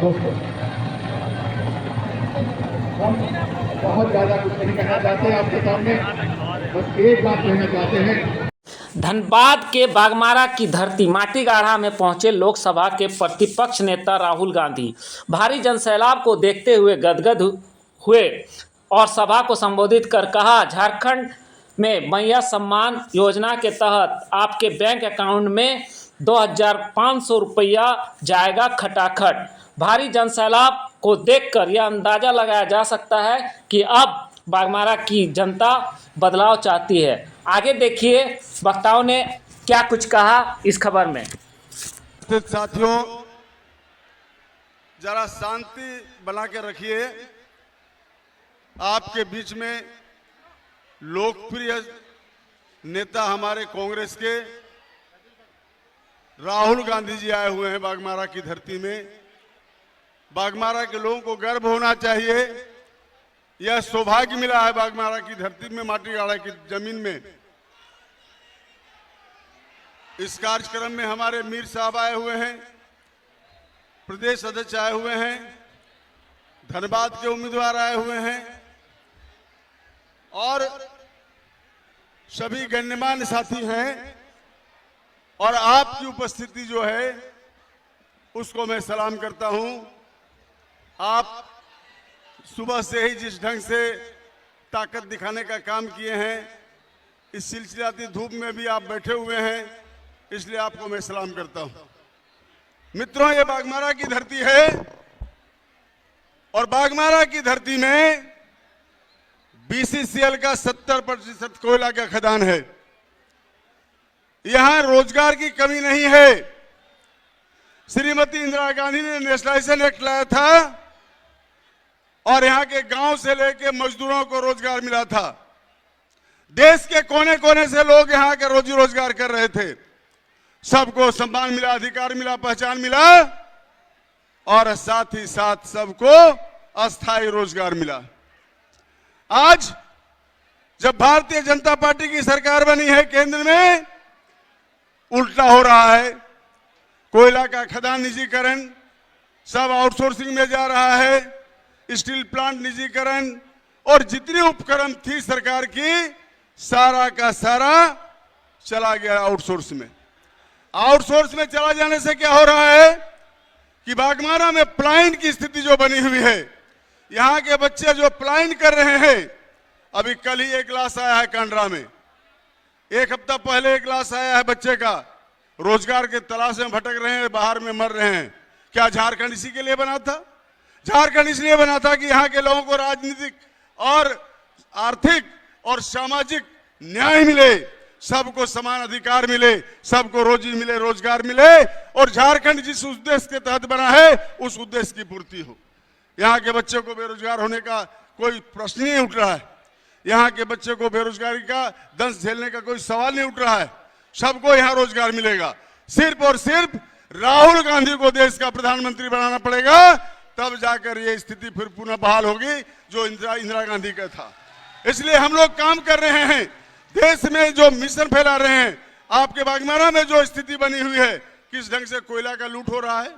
दोस्तों, हम बहुत ज्यादा कुछ नहीं कहना चाहते आपके सामने, बस एक बात कहना चाहते हैं। धनबाद के बागमारा की धरती माटीगाढ़ा में पहुंचे लोकसभा के प्रतिपक्ष नेता राहुल गांधी भारी जनसैलाब को देखते हुए गदगद हुए और सभा को संबोधित कर कहा, झारखंड में मैया सम्मान योजना के तहत आपके बैंक अकाउंट में 2500 रुपया जाएगा खटाखट। भारी जनसैलाब को देखकर यह अंदाजा लगाया जा सकता है कि अब बागमारा की जनता बदलाव चाहती है। आगे देखिए वक्ताओं ने क्या कुछ कहा इस खबर में। साथियों, जरा शांति बना के रखिए। आपके बीच में लोकप्रिय नेता हमारे कांग्रेस के राहुल गांधी जी आए हुए हैं बागमारा की धरती में। बागमारा के लोगों को गर्व होना चाहिए, यह सौभाग्य मिला है बागमारा की धरती में, माटीगाढ़ा की जमीन में। इस कार्यक्रम में हमारे मीर साहब आए हुए हैं, प्रदेश अध्यक्ष आए हुए हैं, धनबाद के उम्मीदवार आए हुए हैं और सभी गण्यमान्य साथी हैं। और आपकी उपस्थिति जो है उसको मैं सलाम करता हूं। आप सुबह से ही जिस ढंग से ताकत दिखाने का काम किए हैं, इस सिलसिलाती धूप में भी आप बैठे हुए हैं, इसलिए आपको मैं सलाम करता हूं। मित्रों, ये बागमारा की धरती है और बागमारा की धरती में बीसीसीएल का 70% कोयला का खदान है। यहां रोजगार की कमी नहीं है। श्रीमती इंदिरा गांधी ने नेशनलाइजेशन एक्ट लाया था और यहां के गांव से लेकर मजदूरों को रोजगार मिला था। देश के कोने कोने से लोग यहां के रोजी रोजगार कर रहे थे। सबको सम्मान मिला, अधिकार मिला, पहचान मिला और साथ ही साथ सबको अस्थायी रोजगार मिला। आज जब भारतीय जनता पार्टी की सरकार बनी है केंद्र में, उल्टा हो रहा है। कोयला का खदान निजीकरण, सब आउटसोर्सिंग में जा रहा है। स्टील प्लांट निजीकरण और जितनी उपक्रम थी सरकार की, सारा का सारा चला गया आउटसोर्स में। आउटसोर्स में चला जाने से क्या हो रहा है कि बागमारा में पलायन की स्थिति जो बनी हुई है, यहां के बच्चे जो पलायन कर रहे हैं, अभी कल ही एक लाश आया है कांडरा में, एक हफ्ता पहले एक लाश आया है बच्चे का, रोजगार के तलाश में भटक रहे हैं, बाहर में मर रहे हैं। क्या झारखंड इसी के लिए बना था? झारखंड इसलिए बना था कि यहां के लोगों को राजनीतिक और आर्थिक और सामाजिक न्याय मिले, सबको समान अधिकार मिले, सबको रोजी मिले, रोजगार मिले और झारखंड जिस उद्देश्य के तहत बना है उस उद्देश्य की पूर्ति हो। यहाँ के बच्चों को बेरोजगार होने का कोई प्रश्न नहीं उठ रहा है। यहाँ के बच्चे को बेरोजगारी का दंश झेलने का कोई सवाल नहीं उठ रहा है। सबको यहाँ रोजगार मिलेगा। सिर्फ और सिर्फ राहुल गांधी को देश का प्रधानमंत्री बनाना पड़ेगा, तब जाकर ये स्थिति फिर पुनः बहाल होगी जो इंदिरा गांधी का था। इसलिए हम लोग काम कर रहे हैं। देश में जो मिशन फैला रहे हैं, आपके बागमारा में जो स्थिति बनी हुई है, किस ढंग से कोयला का लूट हो रहा है,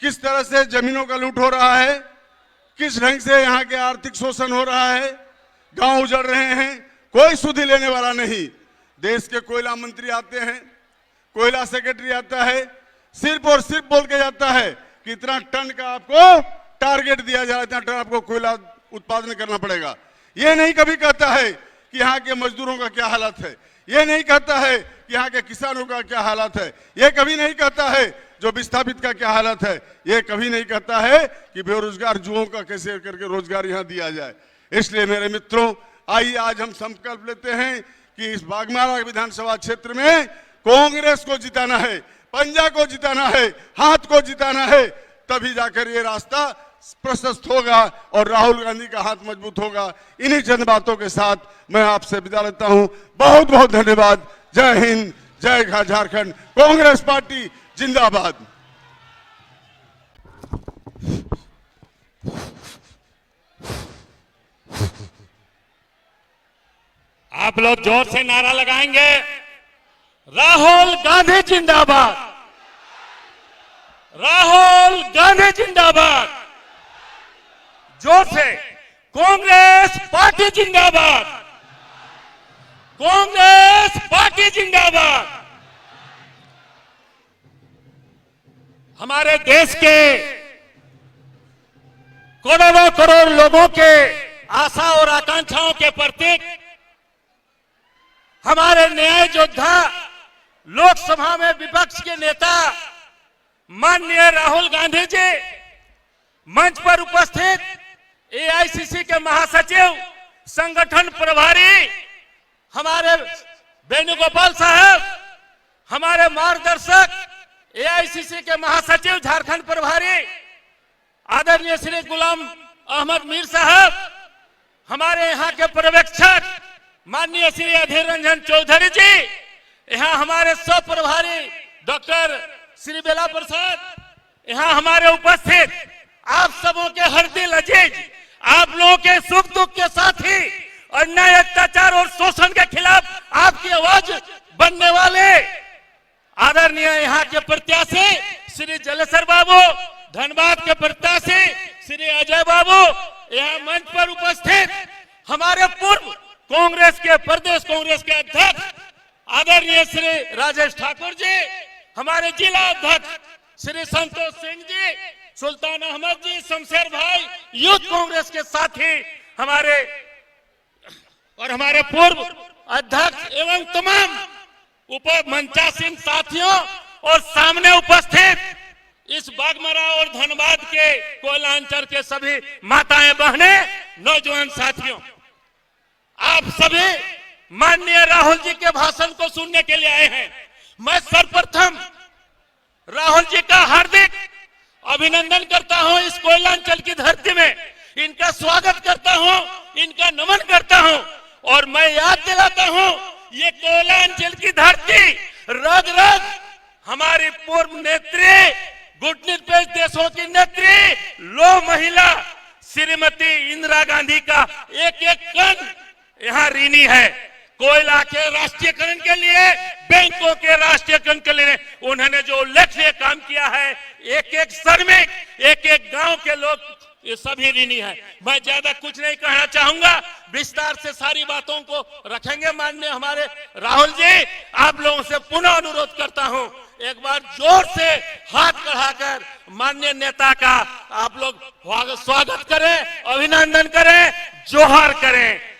किस तरह से जमीनों का लूट हो रहा है, किस ढंग से यहाँ के आर्थिक शोषण हो रहा है, गांव उजड़ रहे हैं, कोई सुधि लेने वाला नहीं। देश के कोयला मंत्री आते हैं, कोयला सेक्रेटरी आता है, सिर्फ और सिर्फ बोल के जाता है कि इतना टन का आपको टारगेट दिया जा रहा है, इतना टन आपको कोयला उत्पादन करना पड़ेगा। ये नहीं कभी कहता है कि यहाँ के मजदूरों का क्या हालत है, ये नहीं कहता है कि यहाँ के किसानों का क्या हालत है, ये कभी नहीं कहता है जो विस्थापित का क्या हालत है, ये कभी नहीं कहता है कि बेरोजगार युवाओं का कैसे करके रोजगार यहाँ दिया जाए। इसलिए मेरे मित्रों, आइए आज हम संकल्प लेते हैं कि इस बागमारा विधानसभा क्षेत्र में कांग्रेस को जिताना है, पंजा को जिताना है, हाथ को जिताना है, तभी जाकर ये रास्ता प्रशस्त होगा और राहुल गांधी का हाथ मजबूत होगा। इन्हीं चंद बातों के साथ मैं आपसे विदा लेता हूं। बहुत बहुत धन्यवाद। जय हिंद, जय झारखंड, कांग्रेस पार्टी जिंदाबाद। आप लोग जोर से नारा लगाएंगे, राहुल गांधी जिंदाबाद, राहुल गांधी जिंदाबाद। जोर से कांग्रेस पार्टी जिंदाबाद। कांग्रेस पार्टी जिंदाबाद। हमारे देश के करोड़ों करोड़ लोगों के आशा और आकांक्षाओं के प्रतीक हमारे न्याय योद्धा, लोकसभा में विपक्ष के नेता माननीय राहुल गांधी जी, मंच पर उपस्थित एआईसीसी के महासचिव, संगठन प्रभारी हमारे वेणुगोपाल साहब, हमारे मार्गदर्शक एआईसीसी के महासचिव झारखंड प्रभारी आदरणीय श्री गुलाम अहमद मीर साहब, हमारे यहाँ के पर्यवेक्षक माननीय श्री अधीर रंजन चौधरी जी, यहाँ हमारे सह प्रभारी डॉक्टर श्री बेला प्रसाद, यहाँ हमारे उपस्थित आप सबों के हृदय अजीज, आप लोगों के सुख दुख के साथी, अन्याय अत्याचार और शोषण के खिलाफ आपकी आवाज बनने वाले आदरणीय यहाँ के प्रत्याशी श्री जलेसर बाबू, धनबाद के प्रत्याशी श्री अजय बाबू, यहाँ मंच पर उपस्थित हमारे पूर्व कांग्रेस के प्रदेश कांग्रेस के अध्यक्ष आदरणीय श्री राजेश ठाकुर जी, हमारे जिला अध्यक्ष श्री संतोष सिंह जी, सुल्तान अहमद जी, शमशेर भाई, यूथ कांग्रेस के साथी हमारे और हमारे पूर्व अध्यक्ष एवं तमाम उप मंचासीन साथियों और सामने उपस्थित इस बागमरा और धनबाद के कोयलांचल के सभी माताएं बहनें, नौजवान साथियों, आप सभी माननीय राहुल जी के भाषण को सुनने के लिए आए हैं। मैं सर्वप्रथम राहुल जी का हार्दिक अभिनंदन करता हूं। इस कोयलांचल की धरती में इनका स्वागत करता हूं, इनका नमन करता हूं और मैं याद दिलाता हूं, ये कोयलांचल की धरती रग रग हमारी पूर्व नेत्री, गुटनिरपेक्ष देशों की नेत्री, लो महिला श्रीमती इंदिरा गांधी का एक एक कण यहाँ ऋणी है। कोयला के राष्ट्रीयकरण के लिए, बैंकों के राष्ट्रीयकरण के लिए उन्होंने जो उल्लेखनीय काम किया है, एक एक श्रमिक, एक एक गांव के लोग ये सभी ऋणी है। मैं ज्यादा कुछ नहीं कहना चाहूंगा, विस्तार से सारी बातों को रखेंगे माननीय हमारे राहुल जी। आप लोगों से पुनः अनुरोध करता हूं, एक बार जोर से हाथ बढ़ाकर माननीय नेता का आप लोग स्वागत करें, अभिनंदन करें, जोहार करें।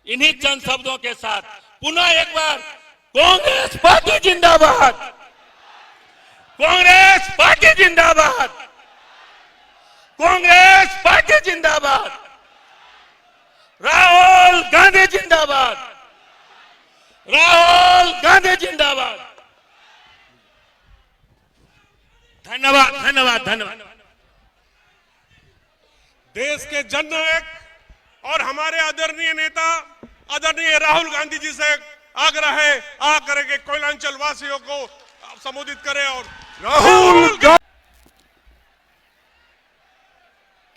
इन्हीं चंद शब्दों के साथ पुनः एक बार कांग्रेस पार्टी जिंदाबाद, कांग्रेस पार्टी जिंदाबाद, कांग्रेस पार्टी जिंदाबाद, राहुल गांधी जिंदाबाद, राहुल गांधी जिंदाबाद। धन्यवाद धन्यवाद धन्यवाद। देश के जननायक और हमारे आदरणीय नेता आदरणीय राहुल गांधी जी से आग्रह है, आकर के कोयलांचल वासियों को संबोधित करें। और राहुल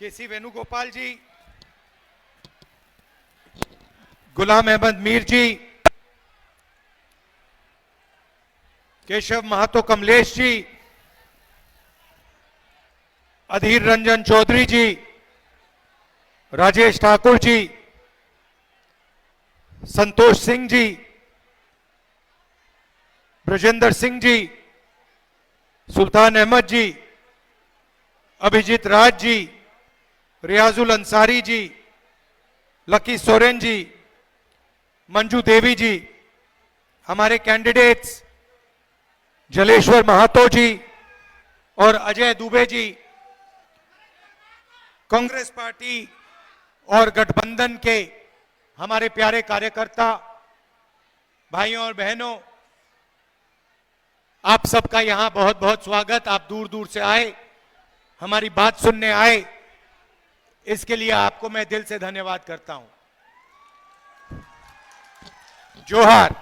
केसी वेणुगोपाल जी, गुलाम अहमद मीर जी, केशव महतो कमलेश जी, अधीर रंजन चौधरी जी, राजेश ठाकुर जी, संतोष सिंह जी, ब्रजेंद्र सिंह जी, सुल्तान अहमद जी, अभिजीत राज जी, रियाजुल अंसारी जी, लकी सोरेन जी, मंजू देवी जी, हमारे कैंडिडेट्स जलेश्वर महातो जी और अजय दुबे जी, कांग्रेस पार्टी और गठबंधन के हमारे प्यारे कार्यकर्ता भाइयों और बहनों, आप सबका यहां बहुत बहुत स्वागत। आप दूर दूर से आए, हमारी बात सुनने आए, इसके लिए आपको मैं दिल से धन्यवाद करता हूं। जोहार।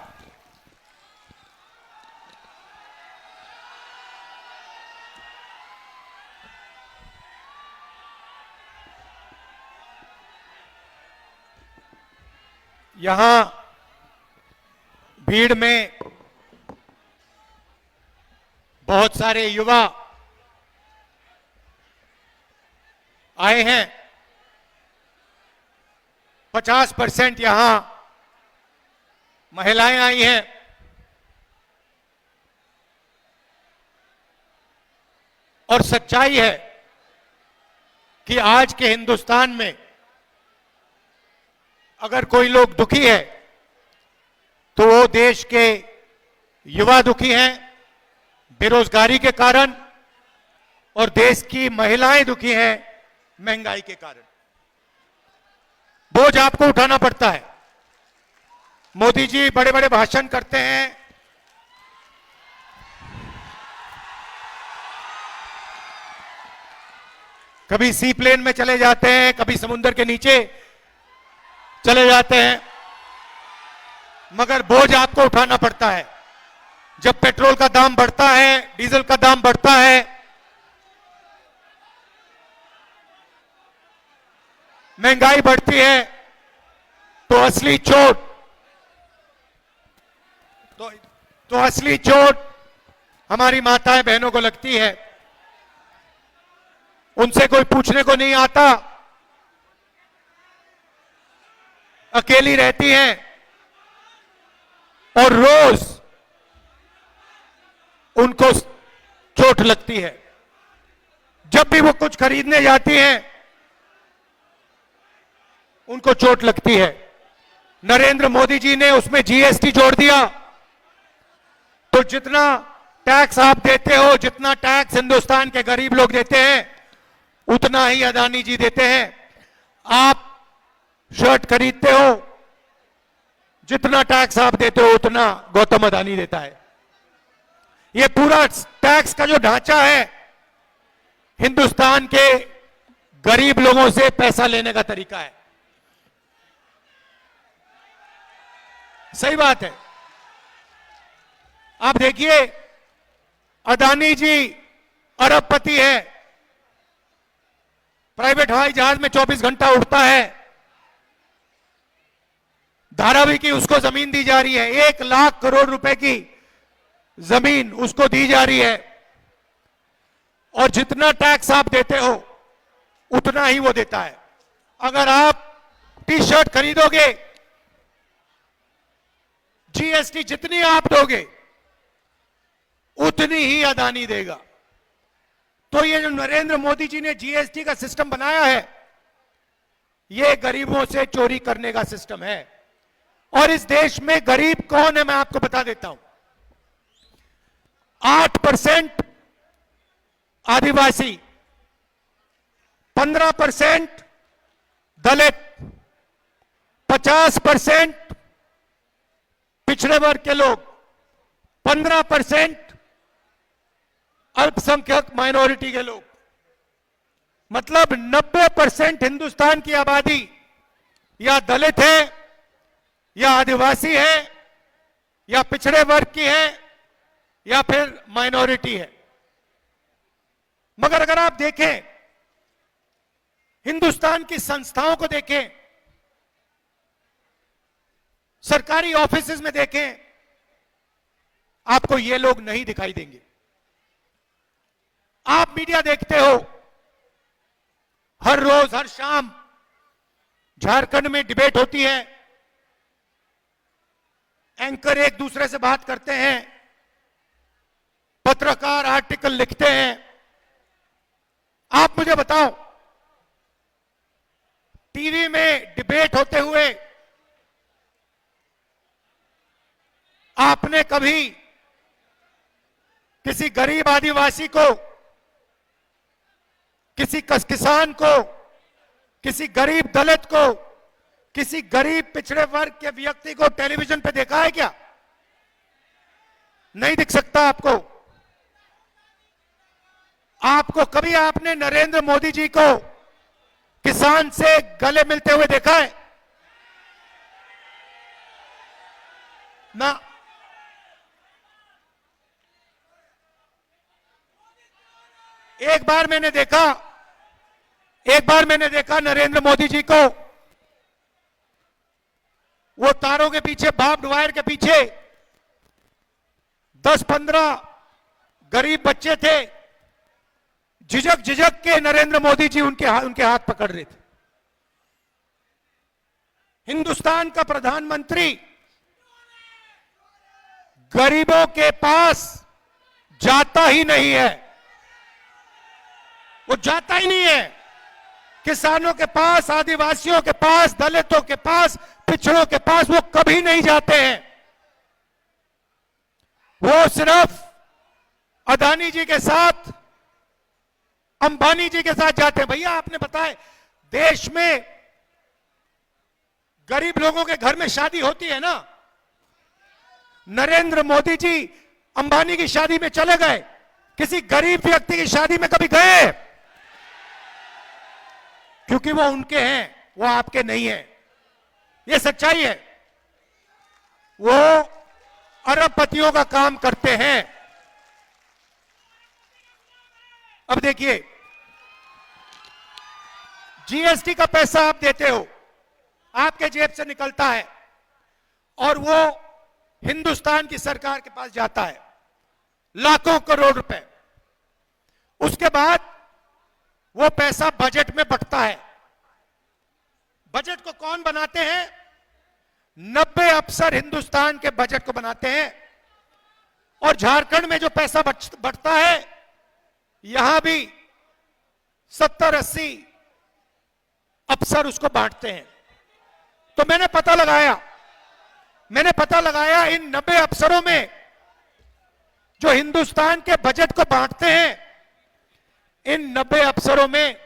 यहां भीड़ में बहुत सारे युवा आए हैं, 50% यहां महिलाएं आई हैं। और सच्चाई है कि आज के हिंदुस्तान में अगर कोई लोग दुखी है तो वो देश के युवा दुखी हैं बेरोजगारी के कारण, और देश की महिलाएं दुखी हैं महंगाई के कारण। बोझ आपको उठाना पड़ता है। मोदी जी बड़े बड़े भाषण करते हैं, कभी सी प्लेन में चले जाते हैं, कभी समुद्र के नीचे चले जाते हैं, मगर बोझ आपको उठाना पड़ता है। जब पेट्रोल का दाम बढ़ता है, डीजल का दाम बढ़ता है, महंगाई बढ़ती है, तो असली चोट तो असली चोट हमारी माताएं बहनों को लगती है। उनसे कोई पूछने को नहीं आता, अकेली रहती हैं और रोज उनको चोट लगती है। जब भी वो कुछ खरीदने जाती हैं उनको चोट लगती है। नरेंद्र मोदी जी ने उसमें जीएसटी जोड़ दिया, तो जितना टैक्स आप देते हो, जितना टैक्स हिंदुस्तान के गरीब लोग देते हैं, उतना ही अदानी जी देते हैं। आप शर्ट खरीदते हो, जितना टैक्स आप देते हो उतना गौतम अदानी देता है। ये पूरा टैक्स का जो ढांचा है हिंदुस्तान के गरीब लोगों से पैसा लेने का तरीका है। सही बात है। आप देखिए, अदानी जी अरबपति है, प्राइवेट हवाई जहाज में 24 घंटा उड़ता है, धारावी की उसको जमीन दी जा रही है, 1 लाख करोड़ रुपए की जमीन उसको दी जा रही है, और जितना टैक्स आप देते हो उतना ही वो देता है। अगर आप टी शर्ट खरीदोगे, जीएसटी जितनी आप दोगे उतनी ही अदानी देगा। तो ये जो नरेंद्र मोदी जी ने जीएसटी का सिस्टम बनाया है, ये गरीबों से चोरी करने का सिस्टम है। और इस देश में गरीब कौन है मैं आपको बता देता हूं। 8% आदिवासी, 15% दलित, 50% पिछड़े वर्ग के लोग, 15% अल्पसंख्यक माइनॉरिटी के लोग, मतलब 90% हिंदुस्तान की आबादी या दलित है, या आदिवासी है, या पिछड़े वर्ग की है, या फिर माइनॉरिटी है। मगर अगर आप देखें, हिंदुस्तान की संस्थाओं को देखें, सरकारी ऑफिसेज में देखें, आपको ये लोग नहीं दिखाई देंगे। आप मीडिया देखते हो, हर रोज हर शाम झारखंड में डिबेट होती है, एंकर एक दूसरे से बात करते हैं, पत्रकार आर्टिकल लिखते हैं। आप मुझे बताओ, टीवी में डिबेट होते हुए आपने कभी किसी गरीब आदिवासी को, किसी किसान को, किसी गरीब दलित को, किसी गरीब पिछड़े वर्ग के व्यक्ति को टेलीविजन पे देखा है क्या? नहीं दिख सकता आपको। आपको कभी आपने नरेंद्र मोदी जी को किसान से गले मिलते हुए देखा है? ना। एक बार मैंने देखा नरेंद्र मोदी जी को, वो तारों के पीछे, बार्ब्ड वायर के पीछे 10-15 गरीब बच्चे थे झिझक झिझक के नरेंद्र मोदी जी उनके हाथ पकड़ रहे थे। हिंदुस्तान का प्रधानमंत्री गरीबों के पास जाता ही नहीं है, वो जाता ही नहीं है। किसानों के पास, आदिवासियों के पास, दलितों के पास, पिछड़ों के पास वो कभी नहीं जाते हैं। वो सिर्फ अदानी जी के साथ, अंबानी जी के साथ जाते हैं। भैया आपने बताया देश में गरीब लोगों के घर में शादी होती है ना, नरेंद्र मोदी जी अंबानी की शादी में चले गए, किसी गरीब व्यक्ति की शादी में कभी गए? क्योंकि वो उनके हैं, वो आपके नहीं है। ये सच्चाई है। वो अरबपतियों का काम करते हैं। अब देखिए, जीएसटी का पैसा आप देते हो, आपके जेब से निकलता है और वो हिंदुस्तान की सरकार के पास जाता है, लाखों करोड़ रुपए। उसके बाद वो पैसा बजट में बंटता है। बजट को कौन बनाते हैं? 90 अफसर हिंदुस्तान के बजट को बनाते हैं। और झारखंड में जो पैसा बंटता है, यहां भी 70-80 अफसर उसको बांटते हैं। तो मैंने पता लगाया इन 90 अफसरों में जो हिंदुस्तान के बजट को बांटते हैं, इन 90 अफसरों में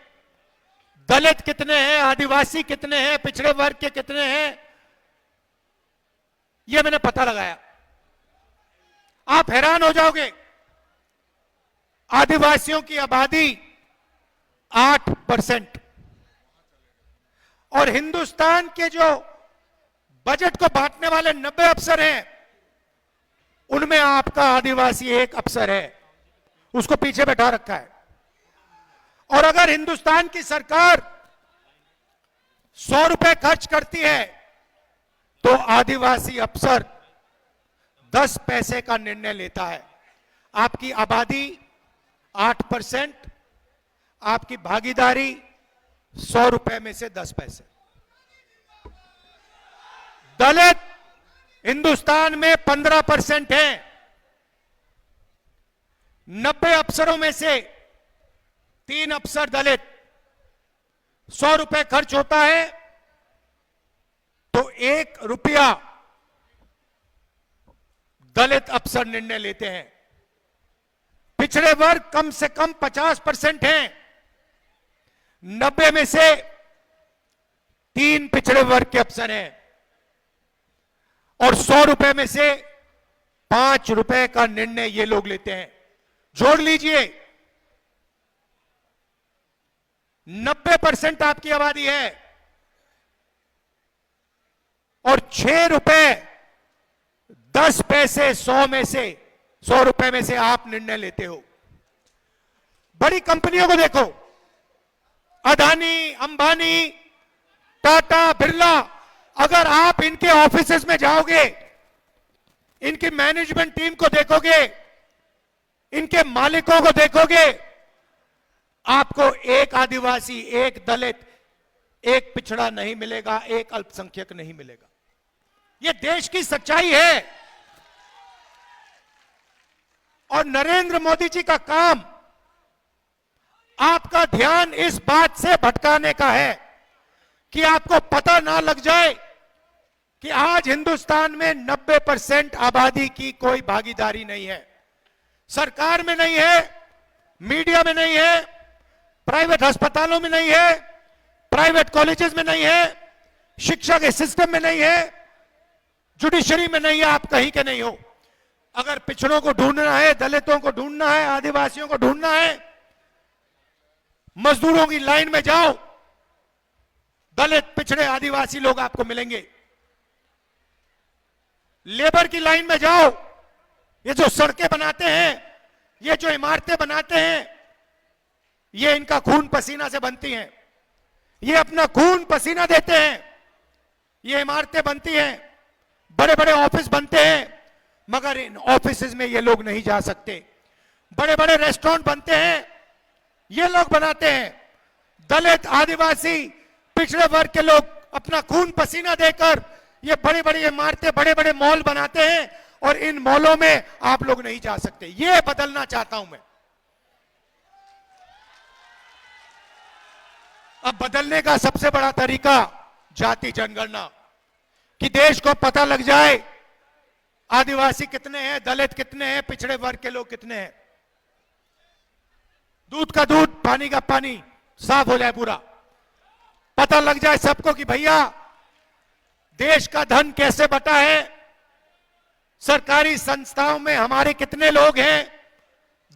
दलित कितने हैं, आदिवासी कितने हैं, पिछड़े वर्ग के कितने हैं, यह मैंने पता लगाया। आप हैरान हो जाओगे। आदिवासियों की आबादी 8% और हिंदुस्तान के जो बजट को बांटने वाले 90 अफसर हैं, उनमें आपका आदिवासी एक अफसर है, उसको पीछे बैठा रखा है। और अगर हिंदुस्तान की सरकार 100 रुपए खर्च करती है तो आदिवासी अफसर 10 पैसे का निर्णय लेता है। आपकी आबादी 8%, आपकी भागीदारी 100 रुपए में से 10 पैसे। दलित हिंदुस्तान में 15% है। 90 अफसरों में से 3 अफसर दलित। 100 रुपए खर्च होता है तो 1 रुपया दलित अफसर निर्णय लेते हैं। पिछड़े वर्ग कम से कम 50% हैं। 90 में से 3 पिछड़े वर्ग के अफसर हैं और 100 रुपए में से 5 रुपए का निर्णय ये लोग लेते हैं। जोड़ लीजिए, 90% आपकी आबादी है और 6 रुपए 10 पैसे 100 रुपए में से आप निर्णय लेते हो। बड़ी कंपनियों को देखो, अदानी, अंबानी, टाटा, बिरला, अगर आप इनके ऑफिसेज में जाओगे, इनकी मैनेजमेंट टीम को देखोगे, इनके मालिकों को देखोगे, आपको एक आदिवासी, एक दलित, एक पिछड़ा नहीं मिलेगा, एक अल्पसंख्यक नहीं मिलेगा। यह देश की सच्चाई है। और नरेंद्र मोदी जी का काम आपका ध्यान इस बात से भटकाने का है कि आपको पता ना लग जाए कि आज हिंदुस्तान में 90% आबादी की कोई भागीदारी नहीं है। सरकार में नहीं है, मीडिया में नहीं है, प्राइवेट अस्पतालों में नहीं है, प्राइवेट कॉलेजेस में नहीं है, शिक्षा के सिस्टम में नहीं है, जुडिशरी में नहीं है, आप कहीं के नहीं हो। अगर पिछड़ों को ढूंढना है, दलितों को ढूंढना है, आदिवासियों को ढूंढना है, मजदूरों की लाइन में जाओ, दलित, पिछड़े, आदिवासी लोग आपको मिलेंगे। लेबर की लाइन में जाओ, ये जो सड़कें बनाते हैं, ये जो इमारतें बनाते हैं, ये इनका खून पसीना से बनती हैं। ये अपना खून पसीना देते हैं, ये इमारतें बनती हैं, बड़े बड़े ऑफिस बनते हैं, मगर इन ऑफिसेज में ये लोग नहीं जा सकते। बड़े बड़े रेस्टोरेंट बनते हैं, ये लोग बनाते हैं। दलित, आदिवासी, पिछड़े वर्ग के लोग अपना खून पसीना देकर ये बड़ी बड़ी इमारतें, बड़े बड़े मॉल बनाते हैं और इन मॉलों में आप लोग नहीं जा सकते। ये बदलना चाहता हूं मैं। अब बदलने का सबसे बड़ा तरीका जाति जनगणना, कि देश को पता लग जाए आदिवासी कितने हैं, दलित कितने हैं, पिछड़े वर्ग के लोग कितने हैं। दूध का दूध, पानी का पानी साफ हो जाए पूरा। पता लग जाए सबको कि भैया देश का धन कैसे बटा है, सरकारी संस्थाओं में हमारे कितने लोग हैं,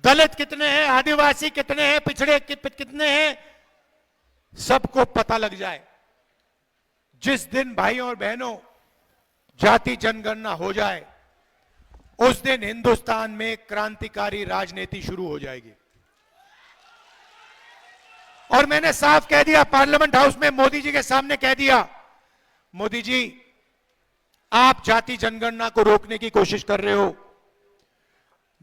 दलित कितने हैं, आदिवासी कितने हैं, पिछड़े कितने हैं, सबको पता लग जाए। जिस दिन भाइयों और बहनों जाति जनगणना हो जाए, उस दिन हिंदुस्तान में क्रांतिकारी राजनीति शुरू हो जाएगी। और मैंने साफ कह दिया, पार्लियामेंट हाउस में मोदी जी के सामने कह दिया, मोदी जी आप जाति जनगणना को रोकने की कोशिश कर रहे हो।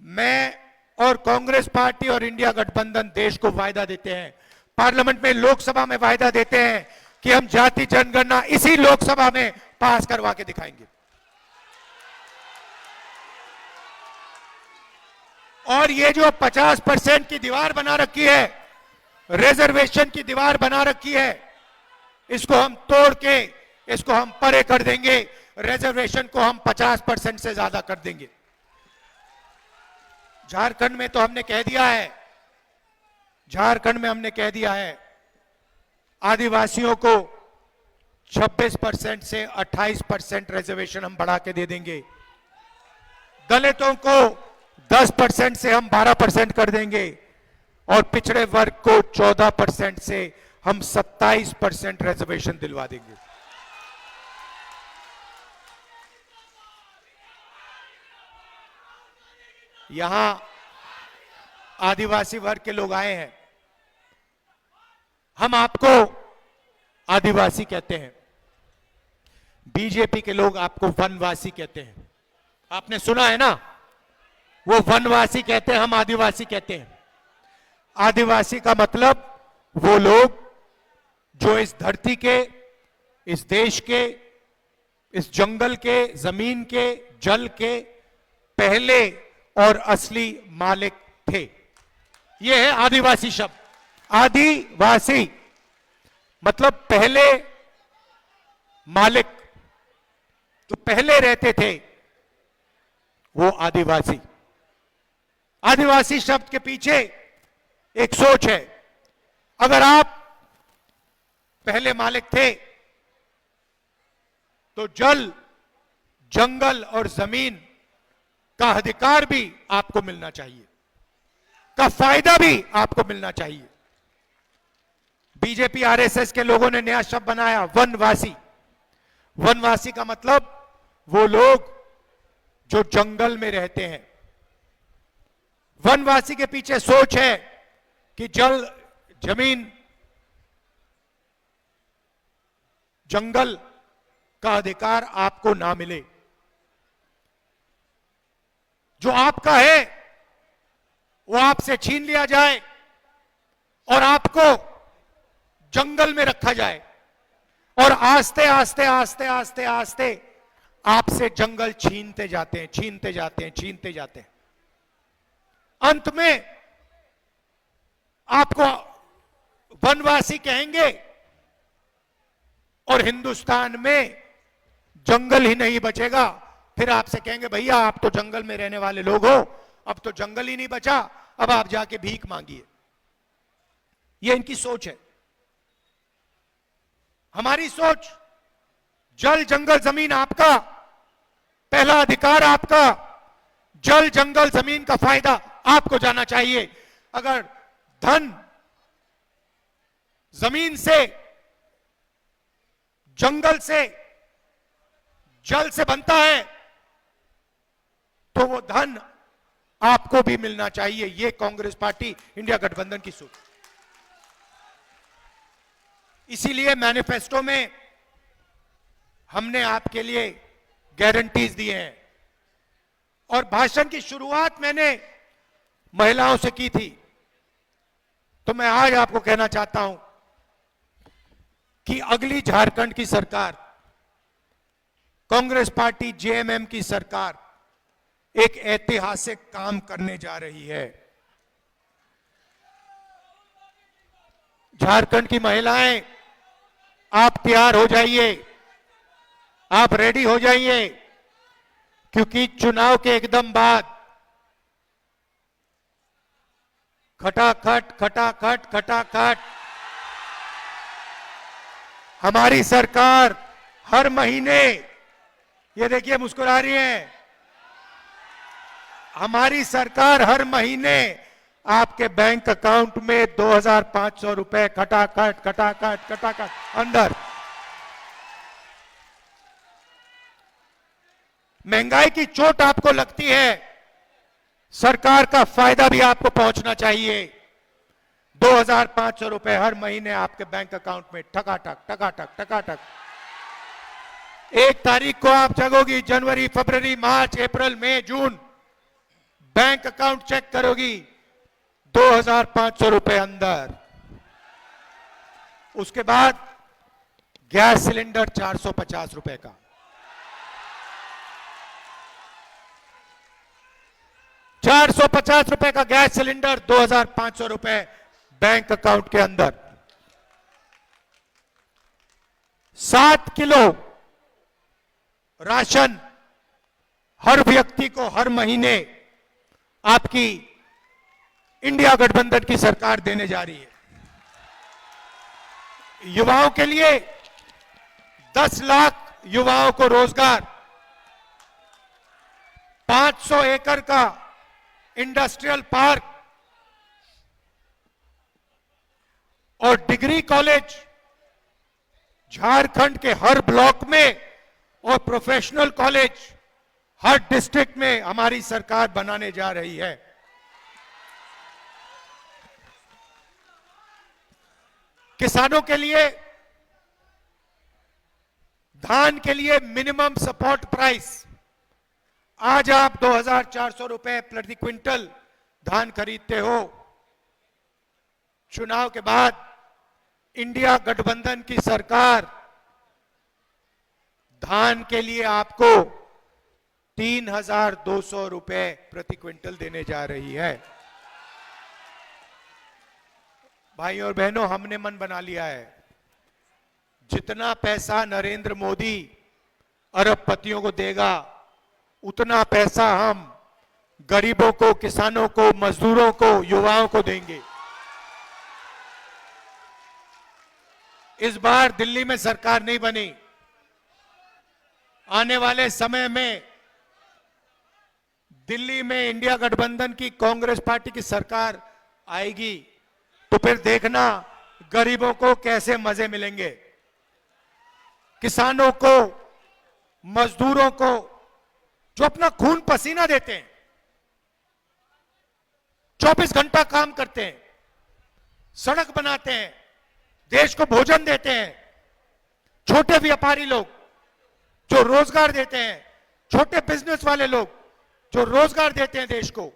मैं और कांग्रेस पार्टी और इंडिया गठबंधन देश को वायदा देते हैं, पार्लियामेंट में, लोकसभा में वायदा देते हैं कि हम जाति जनगणना इसी लोकसभा में पास करवा के दिखाएंगे। और ये जो 50% की दीवार बना रखी है, रिजर्वेशन की दीवार बना रखी है, इसको हम तोड़ के इसको हम परे कर देंगे। रिजर्वेशन को हम 50% से ज्यादा कर देंगे। झारखंड में तो हमने कह दिया है, झारखंड में हमने कह दिया है आदिवासियों को 26% से 28% रिजर्वेशन हम बढ़ा के दे देंगे। दलितों को 10% से हम 12% कर देंगे और पिछड़े वर्ग को 14% से हम 27% रिजर्वेशन दिलवा देंगे। यहां आदिवासी वर्ग के लोग आए हैं, हम आपको आदिवासी कहते हैं, बीजेपी के लोग आपको वनवासी कहते हैं। आपने सुना है ना, वो वनवासी कहते हैं, हम आदिवासी कहते हैं। आदिवासी का मतलब वो लोग जो इस धरती के, इस देश के, इस जंगल के, जमीन के, जल के पहले और असली मालिक थे। यह है आदिवासी शब्द। आदिवासी मतलब पहले मालिक, जो पहले रहते थे वो आदिवासी। आदिवासी शब्द के पीछे एक सोच है, अगर आप पहले मालिक थे तो जल, जंगल और जमीन का अधिकार भी आपको मिलना चाहिए, का फायदा भी आपको मिलना चाहिए। बीजेपी आरएसएस के लोगों ने नया शब्द बनाया, वनवासी। वनवासी का मतलब वो लोग जो जंगल में रहते हैं। वनवासी के पीछे सोच है कि जल, जमीन, जंगल का अधिकार आपको ना मिले, जो आपका है वो आपसे छीन लिया जाए और आपको जंगल में रखा जाए और आस्ते आस्ते आस्ते आस्ते आस्ते आपसे जंगल छीनते जाते हैं, छीनते जाते हैं, छीनते जाते हैं। अंत में आपको वनवासी कहेंगे और हिंदुस्तान में जंगल ही नहीं बचेगा। फिर आपसे कहेंगे भैया आप तो जंगल में रहने वाले लोग हो, अब तो जंगल ही नहीं बचा, अब आप जाके भीख मांगिए। ये इनकी सोच है। हमारी सोच, जल, जंगल, जमीन आपका, पहला अधिकार आपका, जल, जंगल, जमीन का फायदा आपको जाना चाहिए। अगर धन जमीन से, जंगल से, जल से बनता है तो वो धन आपको भी मिलना चाहिए। ये कांग्रेस पार्टी, इंडिया गठबंधन की सोच। इसीलिए मैनिफेस्टो में हमने आपके लिए गारंटीज दिए हैं और भाषण की शुरुआत मैंने महिलाओं से की थी। तो मैं आज आपको कहना चाहता हूं कि अगली झारखंड की सरकार, कांग्रेस पार्टी जेएमएम की सरकार एक ऐतिहासिक काम करने जा रही है। झारखंड की महिलाएं, आप तैयार हो जाइए, आप रेडी हो जाइए, क्योंकि चुनाव के एकदम बाद खटाखट खटाखट खटाखट हमारी सरकार हर महीने, ये देखिए मुस्कुरा रही है, हमारी सरकार हर महीने आपके बैंक अकाउंट में 2,500 रुपए खटाखट खटाखट खटाखट अंदर। महंगाई की चोट आपको लगती है, सरकार का फायदा भी आपको पहुंचना चाहिए। 2,500 रुपए हर महीने आपके बैंक अकाउंट में ठकाठक ठकाठक ठकाठक। 1 तारीख को आप जगोगी, जनवरी, फरवरी, मार्च, अप्रैल, मई, जून, बैंक अकाउंट चेक करोगी, 2,500 रुपए अंदर। उसके बाद गैस सिलेंडर 450 रुपए का, 450 रुपए का गैस सिलेंडर, 2,500 रुपए बैंक अकाउंट के अंदर। 7 किलो राशन हर व्यक्ति को हर महीने आपकी इंडिया गठबंधन की सरकार देने जा रही है। युवाओं के लिए 10 लाख युवाओं को रोजगार, 500 एकड़ का इंडस्ट्रियल पार्क और डिग्री कॉलेज झारखंड के हर ब्लॉक में और प्रोफेशनल कॉलेज हर डिस्ट्रिक्ट में हमारी सरकार बनाने जा रही है। किसानों के लिए धान के लिए मिनिमम सपोर्ट प्राइस, आज आप 2,400 रुपए प्रति क्विंटल धान खरीदते हो। चुनाव के बाद इंडिया गठबंधन की सरकार धान के लिए आपको 3,200 रुपए प्रति क्विंटल देने जा रही है। भाइयों और बहनों, हमने मन बना लिया है, जितना पैसा नरेंद्र मोदी अरबपतियों को देगा, उतना पैसा हम गरीबों को, किसानों को, मजदूरों को, युवाओं को देंगे। इस बार दिल्ली में सरकार नहीं बनी, आने वाले समय में दिल्ली में इंडिया गठबंधन की कांग्रेस पार्टी की सरकार आएगी, तो फिर देखना गरीबों को कैसे मजे मिलेंगे, किसानों को, मजदूरों को, जो अपना खून पसीना देते हैं, 24 घंटा काम करते हैं, सड़क बनाते हैं, देश को भोजन देते हैं, छोटे व्यापारी लोग जो रोजगार देते हैं, छोटे बिजनेस वाले लोग जो रोजगार देते हैं देश को,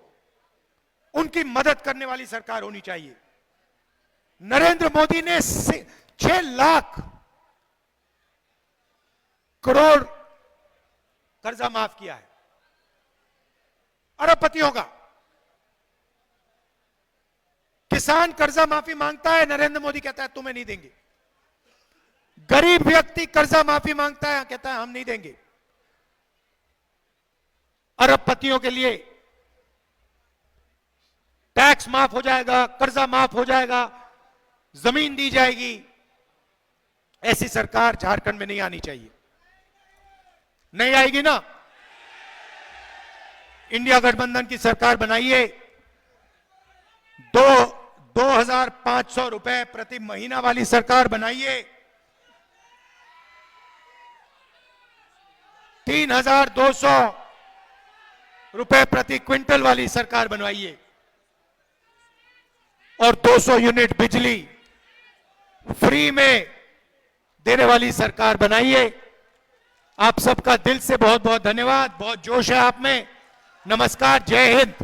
उनकी मदद करने वाली सरकार होनी चाहिए। नरेंद्र मोदी ने 6 लाख करोड़ कर्जा माफ किया है अरबपतियों का। किसान कर्जा माफी मांगता है, नरेंद्र मोदी कहता है तुम्हें नहीं देंगे। गरीब व्यक्ति कर्जा माफी मांगता है, कहता है हम नहीं देंगे। अरबपतियों के लिए टैक्स माफ हो जाएगा, कर्जा माफ हो जाएगा, जमीन दी जाएगी। ऐसी सरकार झारखंड में नहीं आनी चाहिए। नहीं आएगी ना? इंडिया गठबंधन की सरकार बनाइए। 2,500 रुपए प्रति महीना वाली सरकार बनाइए। 3,200 रुपए प्रति क्विंटल वाली सरकार बनवाइए और 200 यूनिट बिजली फ्री में देने वाली सरकार बनाइए। आप सबका दिल से बहुत बहुत धन्यवाद। बहुत जोश है आप में। नमस्कार, जय हिंद।